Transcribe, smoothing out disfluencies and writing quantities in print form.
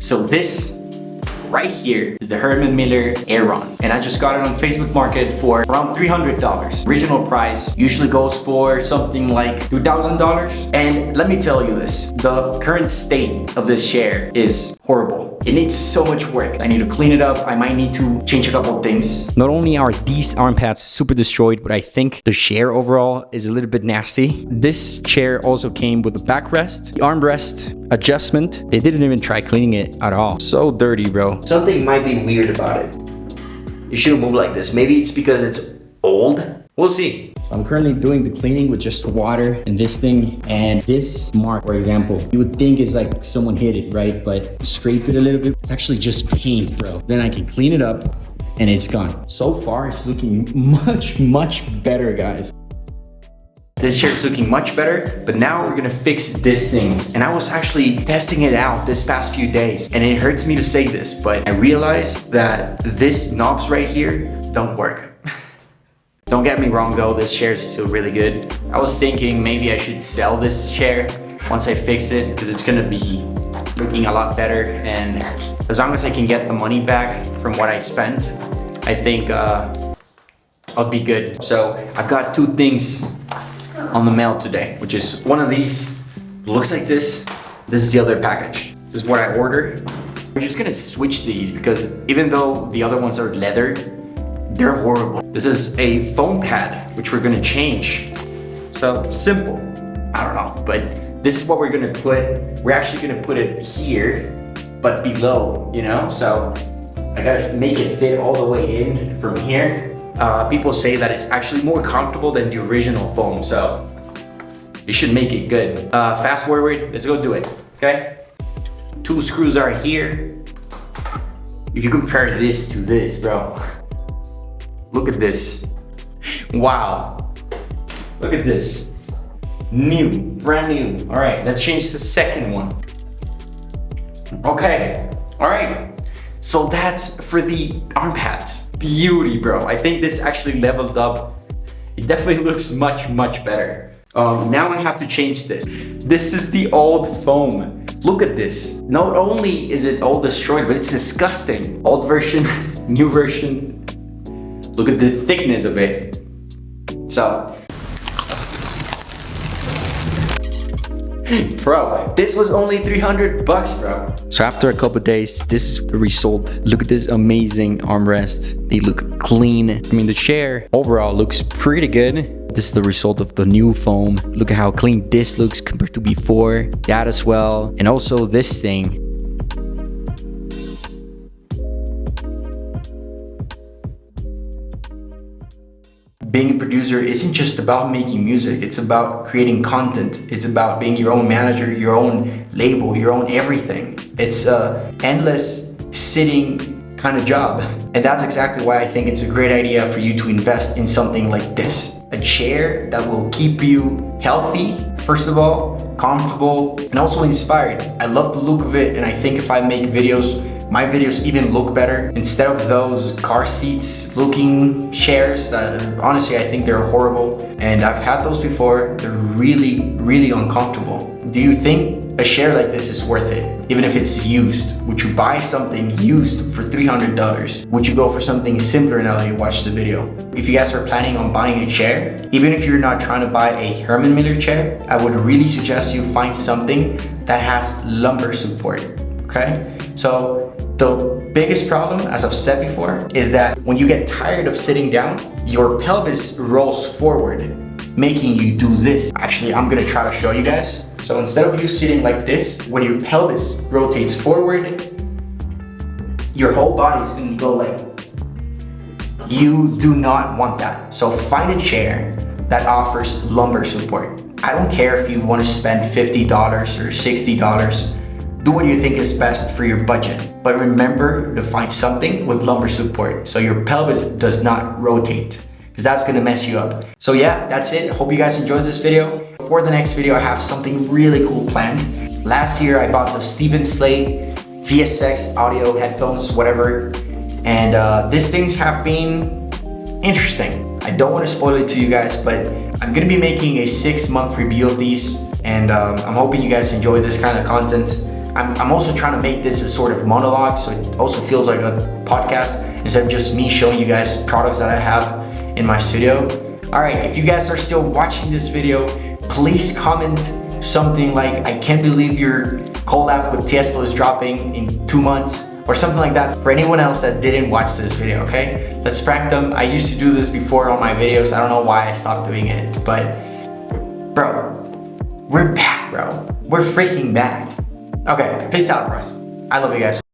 So this right here is the Herman aeron, and I just got it on Facebook Market for around $300. Original price usually goes for something like $2,000. And let me tell you this, the current state of this chair is horrible. It needs so much work. I need to clean it up. I might need to change a couple of things. Not only are these arm pads super destroyed, but I think the chair overall is a little bit nasty. This chair also came with a backrest, the armrest adjustment. They didn't even try cleaning it at all. So dirty, bro. Something might be weird about it. You shouldn't move like this. Maybe it's because it's old. We'll see. So I'm currently doing the cleaning with just water and this thing, and this mark, for example, you would think is like someone hit it, right? But scrape it a little bit. It's actually just paint, bro. Then I can clean it up and it's gone. So far, it's looking much better, guys. This chair is looking much better, but now we're gonna fix these things. And I was actually testing it out this past few days, and it hurts me to say this, but I realized that these knobs right here don't work. Don't get me wrong though, this chair is still really good. I was thinking maybe I should sell this chair once I fix it, because it's gonna be looking a lot better, and as long as I can get the money back from what I spent, I think I'll be good. So I've got two things on the mail today, which is one of these looks like this. This is the other package. This is what I ordered. We're just gonna switch these because even though the other ones are leather, they're horrible. This is a foam pad, which we're gonna change. So simple, I don't know, but this is what we're gonna put. We're actually gonna put it here, but below, you know? So I gotta make it fit all the way in from here. People say that it's actually more comfortable than the original foam, so you should make it good. Fast forward, let's go do it, okay? Two screws are here. If you compare this to this, bro, look at this. Wow, look at this. New, brand new. All right, let's change the second one. Okay, all right. So that's for the arm pads. Beauty, bro. I think this actually leveled up. It definitely looks much better. Now I have to change this. This is the old foam. Look at this. Not only is it all destroyed, but it's disgusting. Old version, new version. Look at the thickness of it. So, bro, this was only 300 bucks, bro. So after a couple days, this is the result. Look at this amazing armrest. They look clean. I mean, the chair overall looks pretty good. This is the result of the new foam. Look at how clean this looks compared to before. That as well. And also this thing. Being a producer isn't just about making music, it's about creating content. It's about being your own manager, your own label, your own everything. It's an endless sitting kind of job. And that's exactly why I think it's a great idea for you to invest in something like this. A chair that will keep you healthy, first of all, comfortable, and also inspired. I love the look of it, and I think if I make videos, my videos even look better instead of those car seats looking chairs that honestly I think they're horrible, and I've had those before. They're really uncomfortable. Do you think a chair like this is worth it? Even if it's used, would you buy something used for $300? Would you go for something simpler now that you watched the video? If you guys are planning on buying a chair, even if you're not trying to buy a Herman Miller chair, I would really suggest you find something that has lumbar support, okay? So the biggest problem, as I've said before, is that when you get tired of sitting down, your pelvis rolls forward, making you do this. Actually, I'm gonna try to show you guys. So instead of you sitting like this, when your pelvis rotates forward, your whole body's gonna go like, you do not want that. So find a chair that offers lumbar support. I don't care if you want to spend $50 or $60. Do what you think is best for your budget, but remember to find something with lumbar support so your pelvis does not rotate, because that's gonna mess you up. So yeah, that's it. Hope you guys enjoyed this video. For the next video, I have something really cool planned. Last year, I bought the Steven Slate VSX audio headphones, whatever, and these things have been interesting. I don't want to spoil it to you guys, but I'm gonna be making a 6-month review of these, and I'm hoping you guys enjoy this kind of content. I'm also trying to make this a sort of monologue, so it also feels like a podcast instead of just me showing you guys products that I have in my studio. All right, if you guys are still watching this video, please comment something like, I can't believe your collab with Tiesto is dropping in 2 months, or something like that for anyone else that didn't watch this video, okay? Let's prank them. I used to do this before on my videos. I don't know why I stopped doing it, but bro, we're back, bro. We're freaking back. Okay, peace out, bros. I love you guys.